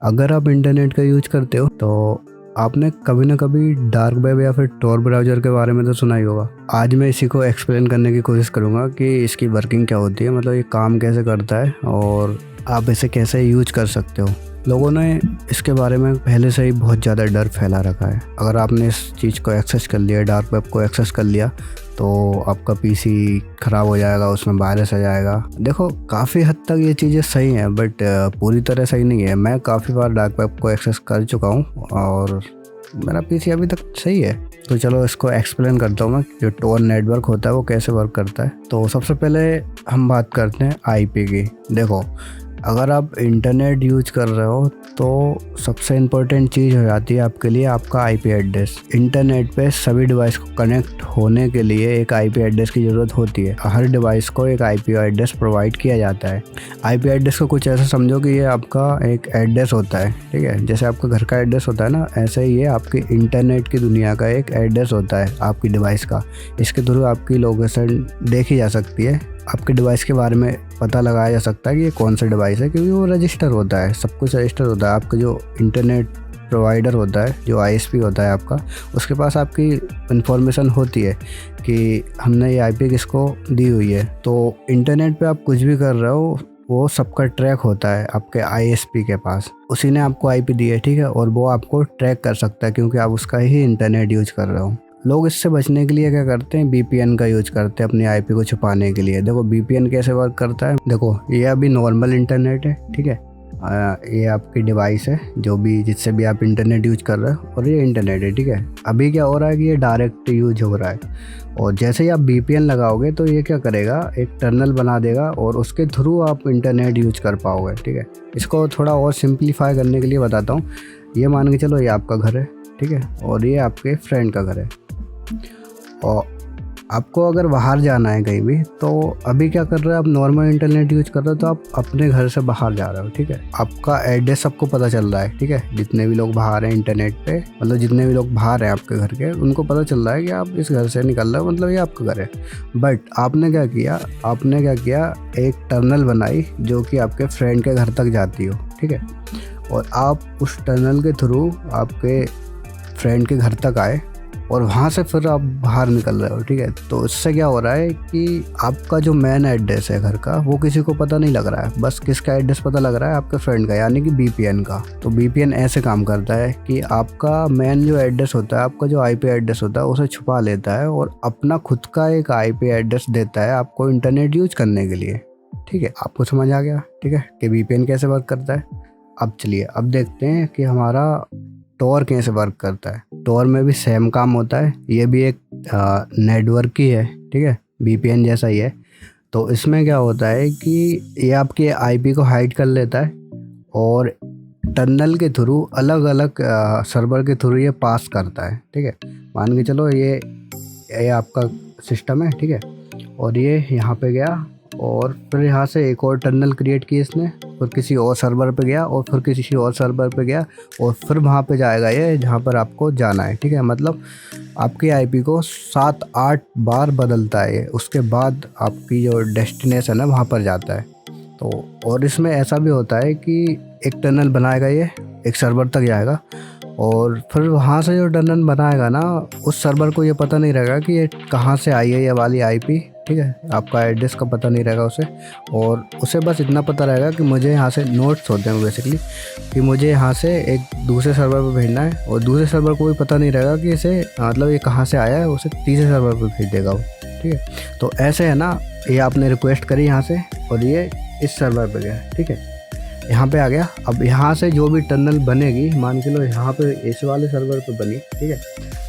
अगर आप इंटरनेट का यूज करते हो तो आपने कभी ना कभी डार्क वेब या फिर टॉर ब्राउज़र के बारे में तो सुना ही होगा। आज मैं इसी को एक्सप्लेन करने की कोशिश करूँगा कि इसकी वर्किंग क्या होती है, मतलब ये काम कैसे करता है और आप इसे कैसे यूज कर सकते हो। लोगों ने इसके बारे में पहले से ही बहुत ज़्यादा डर फैला रखा है। अगर आपने इस चीज़ को एक्सेस कर लिया, डार्क वेब को एक्सेस कर लिया, तो आपका पीसी ख़राब हो जाएगा, उसमें वायरस आ जाएगा। देखो, काफ़ी हद तक ये चीज़ें सही हैं, बट पूरी तरह सही नहीं है। मैं काफ़ी बार डार्क वेब को एक्सेस कर चुका हूँ और मेरा पीसी अभी तक सही है। तो चलो इसको एक्सप्लेन करता हूँ मैं, जो टोर नेटवर्क होता है वो कैसे वर्क करता है। तो सबसे पहले हम बात करते हैं आईपी की। देखो, अगर आप इंटरनेट यूज कर रहे हो तो सबसे इम्पोर्टेंट चीज़ हो जाती है आपके लिए आपका आईपी एड्रेस। इंटरनेट पे सभी डिवाइस को कनेक्ट होने के लिए एक आईपी एड्रेस की ज़रूरत होती है। हर डिवाइस को एक आईपी एड्रेस प्रोवाइड किया जाता है। आईपी एड्रेस को कुछ ऐसा समझो कि ये आपका एक एड्रेस होता है, ठीक है। जैसे आपका घर का एड्रेस होता है ना, ऐसे ही ये आपकी इंटरनेट की दुनिया का एक एड्रेस होता है आपकी डिवाइस का। इसके थ्रू आपकी लोकेशन देखी जा सकती है, आपके डिवाइस के बारे में पता लगाया जा सकता है कि ये कौन सा डिवाइस है, क्योंकि वो रजिस्टर होता है, सब कुछ रजिस्टर होता है। आपका जो इंटरनेट प्रोवाइडर होता है, जो आईएसपी होता है आपका, उसके पास आपकी इन्फॉर्मेशन होती है कि हमने ये आईपी किसको दी हुई है। तो इंटरनेट पे आप कुछ भी कर रहे हो वो सबका ट्रैक होता है आपके आईएसपी के पास। उसी ने आपको आईपी दी है, ठीक है, और वो आपको ट्रैक कर सकता है क्योंकि आप उसका ही इंटरनेट यूज कर रहे हो। लोग इससे बचने के लिए क्या करते हैं, वीपीएन का यूज करते हैं अपनी आईपी को छुपाने के लिए। देखो वीपीएन कैसे वर्क करता है। देखो, ये अभी नॉर्मल इंटरनेट है, ठीक है। ये आपकी डिवाइस है जो भी जिससे भी आप इंटरनेट यूज कर रहे हो, और ये इंटरनेट है, ठीक है। अभी क्या हो रहा है कि ये डायरेक्ट यूज हो रहा है, और जैसे ही आप वीपीएन लगाओगे तो ये क्या करेगा, एक टर्नल बना देगा और उसके थ्रू आप इंटरनेट यूज कर पाओगे, ठीक है। इसको थोड़ा और सिंप्लीफाई करने के लिए बताता हूँ। ये मान के चलो ये आपका घर है, ठीक है, और ये आपके फ्रेंड का घर है। और आपको अगर बाहर जाना है कहीं भी, तो अभी क्या कर रहे हो, आप नॉर्मल इंटरनेट यूज कर रहे हो, तो आप अपने घर से बाहर जा रहे हो, ठीक है। आपका एड्रेस सबको पता चल रहा है, ठीक है। जितने भी लोग बाहर हैं इंटरनेट पे, मतलब जितने भी लोग बाहर हैं आपके घर के, उनको पता चल रहा है कि आप इस घर से निकल रहे हो, मतलब ये आपका घर है। बट आपने क्या किया, एक टर्नल बनाई जो कि आपके फ्रेंड के घर तक जाती हो, ठीक है। और आप उस टर्नल के थ्रू आपके फ्रेंड के घर तक आए और वहाँ से फिर आप बाहर निकल रहे हो, ठीक है। तो इससे क्या हो रहा है कि आपका जो मेन एड्रेस है घर का, वो किसी को पता नहीं लग रहा है। बस किसका एड्रेस पता लग रहा है, आपके फ्रेंड का, यानी कि वीपीएन का। तो वीपीएन ऐसे काम करता है कि आपका मेन जो एड्रेस होता है, आपका जो आईपी एड्रेस होता है, उसे छुपा लेता है और अपना खुद का एक आईपी एड्रेस देता है आपको इंटरनेट यूज करने के लिए, ठीक है। आपको समझ आ गया, ठीक है, कि वीपीएन कैसे वर्क करता है। अब चलिए अब देखते हैं कि हमारा टॉर कैसे वर्क करता है। टॉर में भी सेम काम होता है, ये भी एक नेटवर्क ही है, ठीक है, वीपीएन जैसा ही है। तो इसमें क्या होता है कि ये आपके आईपी को हाइड कर लेता है और टनल के थ्रू अलग अलग सर्वर के थ्रू ये पास करता है, ठीक है। मान के चलो ये आपका सिस्टम है, ठीक है, और ये यहाँ पे गया और फिर यहाँ से एक और टर्मिनल क्रिएट की इसने, फिर किसी और सर्वर पे गया और फिर किसी और सर्वर पे गया और फिर वहाँ पे जाएगा ये जहाँ पर आपको जाना है, ठीक है। मतलब आपकी आईपी को 7-8 बार बदलता है ये, उसके बाद आपकी जो डेस्टिनेशन है वहाँ पर जाता है। तो और इसमें ऐसा भी होता है कि एक टनल बनाएगा ये, एक सर्वर तक जाएगा और फिर वहाँ से जो टनल बनाएगा ना, उस सर्वर को ये पता नहीं रहेगा कि ये कहाँ से आई है ये वाली आईपी, ठीक है। आपका एड्रेस का पता नहीं रहेगा उसे, और उसे बस इतना पता रहेगा कि मुझे यहाँ से नोट्स होते हैं बेसिकली, कि मुझे यहाँ से एक दूसरे सर्वर पर भेजना है, और दूसरे सर्वर को भी पता नहीं रहेगा कि इसे मतलब ये कहाँ से आया है, उसे तीसरे सर्वर पर भेज देगा वो, ठीक है। तो ऐसे है ना, ये आपने रिक्वेस्ट करी यहाँ से और ये इस सर्वर पर गया, ठीक है, यहाँ पे आ गया। अब यहाँ से जो भी टनल बनेगी, मान के लो यहाँ पे इस वाले सर्वर पे बनी, ठीक है,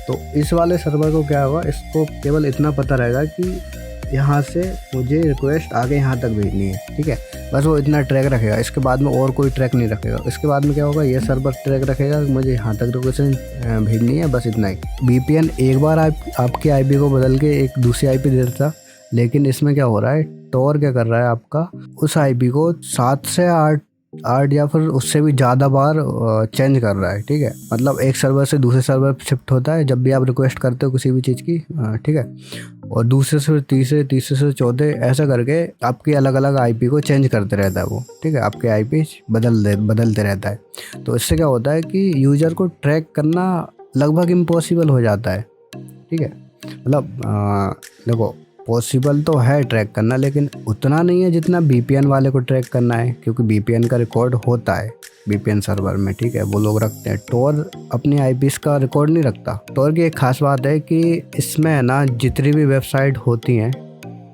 तो इस वाले सर्वर को क्या होगा, इसको केवल इतना पता रहेगा कि यहाँ से मुझे रिक्वेस्ट आगे यहाँ तक भेजनी है, ठीक है। बस वो इतना ट्रैक रखेगा, इसके बाद में और कोई ट्रैक नहीं रखेगा। इसके बाद में क्या होगा, ये सर्वर ट्रैक रखेगा कि मुझे यहाँ तक रिक्वेस्ट भेजनी है, बस इतना ही। वीपीएन एक बार आपकी आईपी को बदल के एक दूसरी आईपी दे देता, लेकिन इसमें क्या हो रहा है, टॉर क्या कर रहा है, आपका उस आईपी को 7 से 8 या फिर उससे भी ज़्यादा बार चेंज कर रहा है, ठीक है। मतलब एक सर्वर से दूसरे सर्वर पर शिफ्ट होता है जब भी आप रिक्वेस्ट करते हो किसी भी चीज़ की, ठीक है। और दूसरे से तीसरे, तीसरे से चौथे, ऐसा करके आपकी अलग अलग आईपी को चेंज करते रहता है वो, ठीक है। आपके आईपी बदलते रहता है। तो इससे क्या होता है कि यूज़र को ट्रैक करना लगभग इम्पॉसिबल हो जाता है, ठीक है। मतलब देखो, पॉसिबल तो है ट्रैक करना, लेकिन उतना नहीं है जितना वीपीएन वाले को ट्रैक करना है, क्योंकि वीपीएन का रिकॉर्ड होता है वीपीएन सर्वर में, ठीक है, वो लोग रखते हैं। टोर अपनी आईपीस का रिकॉर्ड नहीं रखता। टोर की एक खास बात है कि इसमें है ना, जितनी भी वेबसाइट होती हैं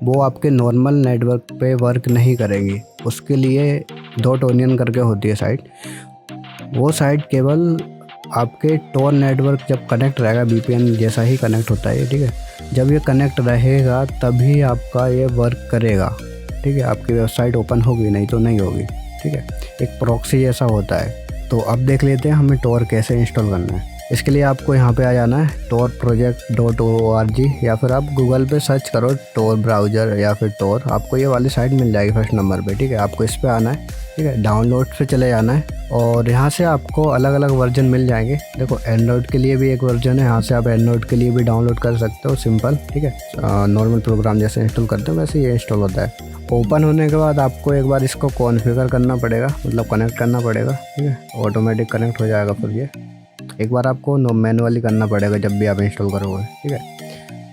वो आपके नॉर्मल नेटवर्क पे वर्क नहीं करेंगी। उसके लिए .onion करके होती है साइट, वो साइट केवल आपके टोर नेटवर्क जब कनेक्ट रहेगा, वीपीएन जैसा ही कनेक्ट होता है, ठीक है, जब ये कनेक्ट रहेगा तभी आपका ये वर्क करेगा, ठीक है। आपकी वेबसाइट ओपन होगी, नहीं तो नहीं होगी, ठीक है। एक प्रॉक्सी जैसा होता है। तो अब देख लेते हैं हमें टोर कैसे इंस्टॉल करना है। इसके लिए आपको यहाँ पे आ जाना है torproject.org, या फिर आप गूगल पे सर्च करो टोर ब्राउज़र या फिर टोर, आपको ये वाली साइट मिल जाएगी फर्स्ट नंबर पे, ठीक है। आपको इस पे आना है, ठीक है, डाउनलोड पे चले जाना है और यहाँ से आपको अलग अलग वर्जन मिल जाएंगे। देखो, एंड्रॉयड के लिए भी एक वर्जन है, यहाँ से आप एंड्रॉयड के लिए भी डाउनलोड कर सकते हो, सिंपल, ठीक है। नॉर्मल प्रोग्राम जैसे इंस्टॉल करते हो वैसे ये इंस्टॉल होता है। ओपन होने के बाद आपको एक बार इसको कॉन्फ़िगर करना पड़ेगा, मतलब कनेक्ट करना पड़ेगा, ठीक है। ऑटोमेटिक कनेक्ट हो जाएगा फिर ये। एक बार आपको मैनुअली करना पड़ेगा जब भी आप इंस्टॉल करोगे, ठीक है।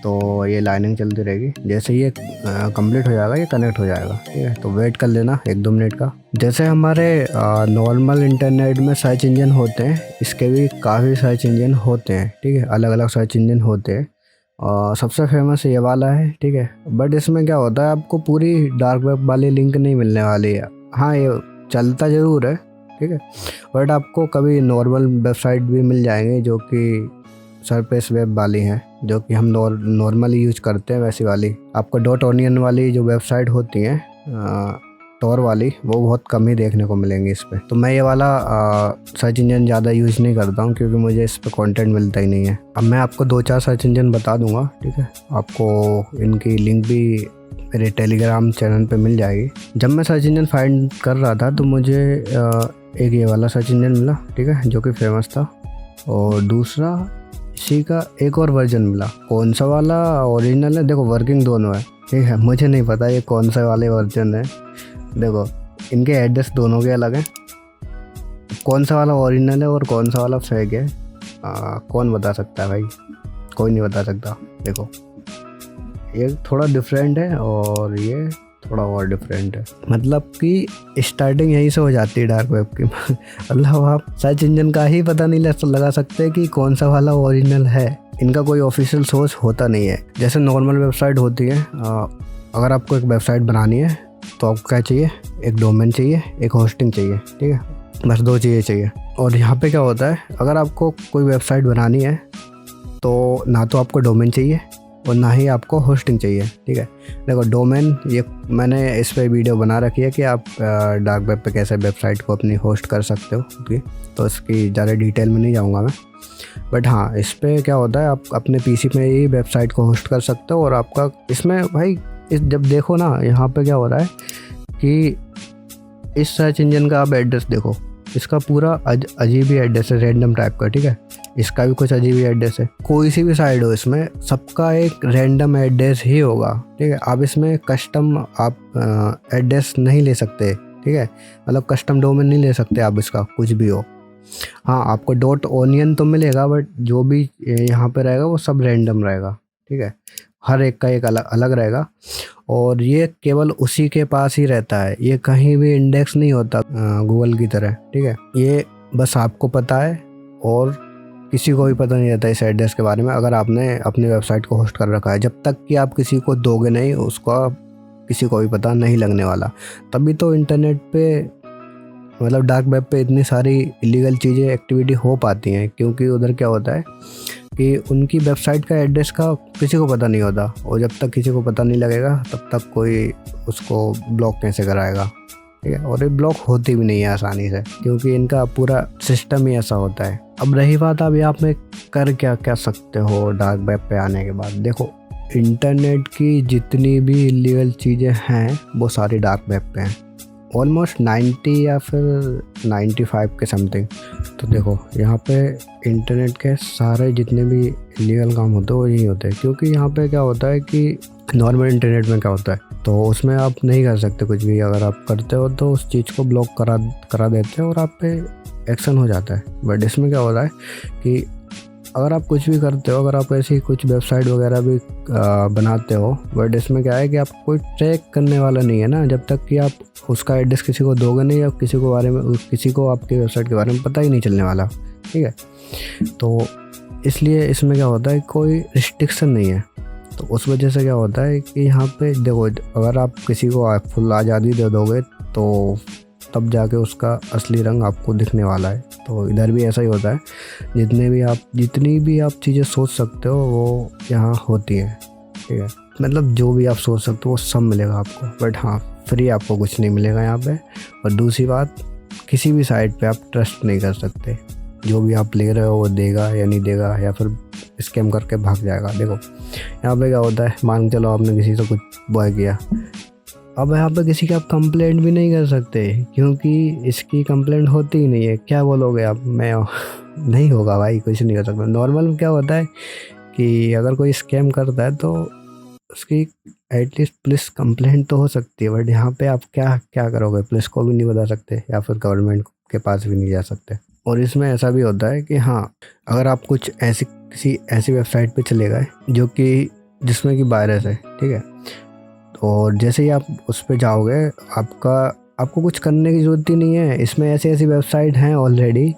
तो ये लाइनिंग चलती रहेगी, जैसे ये कंप्लीट हो जाएगा ये कनेक्ट हो जाएगा, ठीक है। तो वेट कर लेना 1-2 मिनट का। जैसे हमारे नॉर्मल इंटरनेट में सर्च इंजन होते हैं, इसके भी काफ़ी सर्च इंजन होते हैं, ठीक है, अलग अलग सर्च इंजन होते हैं। सबसे फेमस ये वाला है, ठीक है। बट इसमें क्या होता है, आपको पूरी डार्क वेब वाली लिंक नहीं मिलने वाली है। हाँ, ये चलता ज़रूर है, ठीक है, बट आपको कभी नॉर्मल वेबसाइट भी मिल जाएंगे जो कि सरफेस वेब वाली हैं, जो कि हम नॉर्मली यूज करते हैं, वैसी वाली। आपको .onion वाली जो वेबसाइट होती हैं टोर वाली, वो बहुत कम ही देखने को मिलेंगी इस पर। तो मैं ये वाला सर्च इंजन ज़्यादा यूज़ नहीं करता हूँ, क्योंकि मुझे इस पर कंटेंट मिलता ही नहीं है। अब मैं आपको 2-4 सर्च इंजन बता दूंगा, ठीक है। आपको इनकी लिंक भी मेरे टेलीग्राम चैनल पे मिल जाएगी। जब मैं सर्च इंजन फाइंड कर रहा था तो मुझे एक ये वाला सर्च इंजन मिला, ठीक है, जो कि फेमस था, और दूसरा इसी का एक और वर्जन मिला। कौन सा वाला ओरिजिनल है, देखो वर्किंग दोनों है, ठीक है। मुझे नहीं पता ये कौन सा वाले वर्जन है, देखो इनके एड्रेस दोनों के अलग हैं। कौन सा वाला ओरिजिनल है और कौन सा वाला फेक है, कौन बता सकता है भाई? कोई नहीं बता सकता। देखो, ये थोड़ा डिफरेंट है और ये थोड़ा और डिफरेंट है, मतलब कि स्टार्टिंग यहीं से हो जाती है डार्क वेब की। मतलब आप सर्च इंजन का ही पता नहीं लगा सकते कि कौन सा वाला ओरिजिनल है। इनका कोई ऑफिशियल सोर्स होता नहीं है। जैसे नॉर्मल वेबसाइट होती है, अगर आपको एक वेबसाइट बनानी है तो आपको क्या चाहिए, एक डोमेन चाहिए, एक होस्टिंग चाहिए, ठीक है, बस 2 चीज़ें चाहिए। और यहाँ पे क्या होता है, अगर आपको कोई वेबसाइट बनानी है तो ना तो आपको डोमेन चाहिए और ना ही आपको होस्टिंग चाहिए, ठीक है। देखो, डोमेन, ये मैंने इस पे वीडियो बना रखी है कि आप डार्क वेब पे कैसे वेबसाइट को अपनी होस्ट कर सकते हो, ठीक, तो इसकी ज़्यादा डिटेल में नहीं जाऊँगा मैं। बट हाँ, इस पे क्या होता है, आप अपने पीसी में ही वेबसाइट को होस्ट कर सकते हो। और आपका इसमें भाई, जब देखो ना, यहाँ पे क्या हो रहा है कि इस सर्च इंजन का आप एड्रेस देखो, इसका पूरा अजीब ही एड्रेस है, रैंडम टाइप का, ठीक है। इसका भी कुछ अजीब ही एड्रेस है। कोई सी भी साइट हो, इसमें सबका एक रैंडम एड्रेस ही होगा, ठीक है। आप इसमें कस्टम आप एड्रेस नहीं ले सकते, ठीक है, मतलब कस्टम डोमेन नहीं ले सकते आप, इसका कुछ भी हो। हाँ, आपको .onion तो मिलेगा, बट जो भी यहाँ पे रहेगा वो सब रैंडम रहेगा, ठीक है, हर एक का एक अलग अलग रहेगा। और ये केवल उसी के पास ही रहता है, ये कहीं भी इंडेक्स नहीं होता गूगल की तरह, ठीक है। ये बस आपको पता है और किसी को भी पता नहीं रहता इस एड्रेस के बारे में, अगर आपने अपनी वेबसाइट को होस्ट कर रखा है। जब तक कि आप किसी को दोगे नहीं, उसका किसी को भी पता नहीं लगने वाला। तभी तो इंटरनेट पे, मतलब डार्क वेब पे इतनी सारी इलीगल चीज़ें, एक्टिविटी हो पाती हैं, क्योंकि उधर क्या होता है कि उनकी वेबसाइट का एड्रेस का किसी को पता नहीं होता, और जब तक किसी को पता नहीं लगेगा तब तक कोई उसको ब्लॉक कैसे कराएगा, ठीक है। और ये ब्लॉक होती भी नहीं है आसानी से, क्योंकि इनका पूरा सिस्टम ही ऐसा होता है। अब रही बात, आप यहाँ पे कर क्या सकते हो डार्क वेब पे आने के बाद। देखो, इंटरनेट की जितनी भी इलीगल चीज़ें हैं वो सारी डार्क वेब पे हैं, ऑलमोस्ट 90 या फिर 95 के समथिंग। तो देखो यहाँ पे इंटरनेट के सारे जितने भी इलीगल काम होते हैं वो यही होते हैं, क्योंकि यहाँ पे क्या होता है कि नॉर्मल इंटरनेट में क्या होता है तो उसमें आप नहीं कर सकते कुछ भी। अगर आप करते हो तो उस चीज़ को ब्लॉक करा देते हैं और आप पे एक्शन हो जाता है। बट इसमें क्या होता है कि अगर आप कुछ भी करते हो, अगर आप ऐसी कुछ वेबसाइट वगैरह भी बनाते हो, बट इसमें क्या है कि आपको कोई ट्रैक करने वाला नहीं है ना, जब तक कि आप उसका एड्रेस किसी को दोगे नहीं या किसी को आपकी वेबसाइट के बारे में पता ही नहीं चलने वाला, ठीक है। तो इसलिए इसमें क्या होता है कोई रिस्ट्रिक्शन नहीं है। तो उस वजह से क्या होता है कि यहाँ पे देखो, अगर आप किसी को फुल आज़ादी दे दोगे तो तब जाके उसका असली रंग आपको दिखने वाला है। तो इधर भी ऐसा ही होता है, जितनी भी आप चीज़ें सोच सकते हो वो यहाँ होती है, ठीक है। मतलब जो भी आप सोच सकते हो वो सब मिलेगा आपको, बट हाँ फ्री आपको कुछ नहीं मिलेगा यहाँ पे। और दूसरी बात, किसी भी साइट पे आप ट्रस्ट नहीं कर सकते, जो भी आप ले रहे हो वो देगा या नहीं देगा या फिर स्कैम करके भाग जाएगा। देखो यहाँ पे क्या होता है, मान के चलो आपने किसी से कुछ बॉय किया, अब यहाँ पे किसी की आप कंप्लेंट भी नहीं कर सकते क्योंकि इसकी कंप्लेंट होती ही नहीं है। क्या बोलोगे आप, मैं नहीं होगा भाई, कुछ नहीं कर सकता। नॉर्मल में क्या होता है कि अगर कोई स्कैम करता है तो उसकी एटलीस्ट पुलिस कंप्लेंट तो हो सकती है, बट यहाँ पे आप क्या क्या करोगे, पुलिस को भी नहीं बता सकते या फिर गवर्नमेंट के पास भी नहीं जा सकते। और इसमें ऐसा भी होता है कि हाँ, अगर आप कुछ किसी ऐसी वेबसाइट पे चले गए जिसमें कि वायरस है, ठीक है, और जैसे ही आप उस पर जाओगे आपको कुछ करने की ज़रूरत ही नहीं है। इसमें ऐसी वेबसाइट हैं ऑलरेडी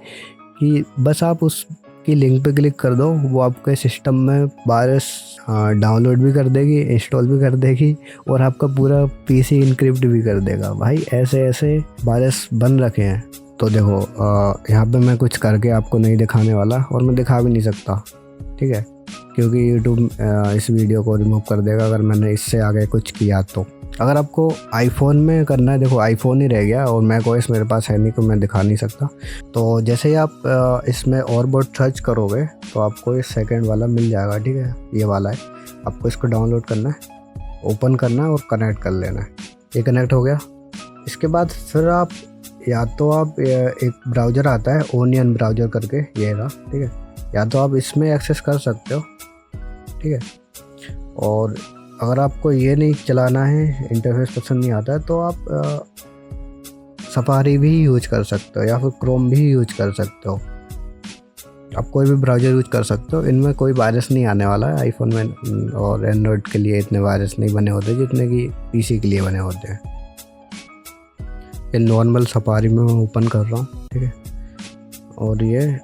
कि बस आप उसकी लिंक पे क्लिक कर दो, वो आपके सिस्टम में वायरस डाउनलोड भी कर देगी, इंस्टॉल भी कर देगी और आपका पूरा पीसी इनक्रिप्ट भी कर देगा। भाई ऐसे वायरस बन रखे हैं। तो देखो यहाँ पे मैं कुछ करके आपको नहीं दिखाने वाला और मैं दिखा भी नहीं सकता, ठीक है, क्योंकि यूट्यूब इस वीडियो को रिमूव कर देगा अगर मैंने इससे आगे कुछ किया तो। अगर आपको आईफोन में करना है, देखो आईफोन ही रह गया और मैकओएस मेरे पास है नहीं तो मैं दिखा नहीं सकता। तो जैसे ही आप इसमें और बोर्ड सर्च करोगे तो आपको ये सेकंड वाला मिल जाएगा, ठीक है, ये वाला है। आपको इसको डाउनलोड करना है, ओपन करना है और कनेक्ट कर लेना है। ये कनेक्ट हो गया। इसके बाद फिर आप एक ब्राउज़र आता है ओनियन ब्राउज़र करके, ये रहा, ठीक है, या तो आप इसमें एक्सेस कर सकते हो, ठीक है। और अगर आपको ये नहीं चलाना है, इंटरफेस पसंद नहीं आता है, तो आप सफारी भी यूज कर सकते हो या फिर क्रोम भी यूज कर सकते हो। आप कोई भी ब्राउज़र यूज कर सकते हो। इनमें कोई वायरस नहीं आने वाला है। आईफोन में और एंड्रॉयड के लिए इतने वायरस नहीं बने होते जितने कि पीसी के लिए बने होते हैं। ये नॉर्मल सफारी में मैं ओपन कर रहा हूँ, ठीक है, और ये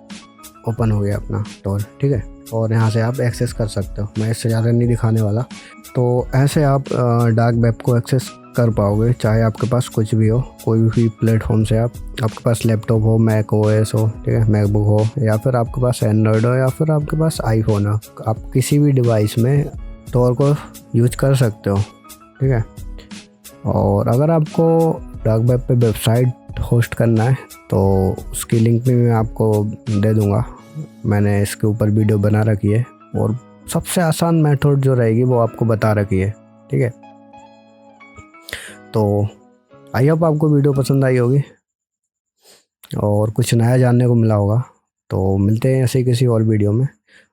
ओपन हो गया अपना स्टोर, ठीक है। और यहाँ से आप एक्सेस कर सकते हो। मैं इससे ज़्यादा नहीं दिखाने वाला। तो ऐसे आप डार्क वेब को एक्सेस कर पाओगे, चाहे आपके पास कुछ भी हो, कोई भी प्लेटफॉर्म से। आपके पास लैपटॉप हो, मैक ओएस हो, ठीक है, मैकबुक हो, या फिर आपके पास एंड्रॉयड हो, या फिर आपके पास आईफोन हो, आप किसी भी डिवाइस में टॉर को यूज कर सकते हो, ठीक है। और अगर आपको डार्क वेब पे वेबसाइट होस्ट करना है तो उसकी लिंक भी मैं आपको दे दूँगा। मैंने इसके ऊपर वीडियो बना रखी है और सबसे आसान मेथड जो रहेगी वो आपको बता रखी है, ठीक है। तो आई होप आपको वीडियो पसंद आई होगी और कुछ नया जानने को मिला होगा। तो मिलते हैं ऐसे ही किसी और वीडियो में।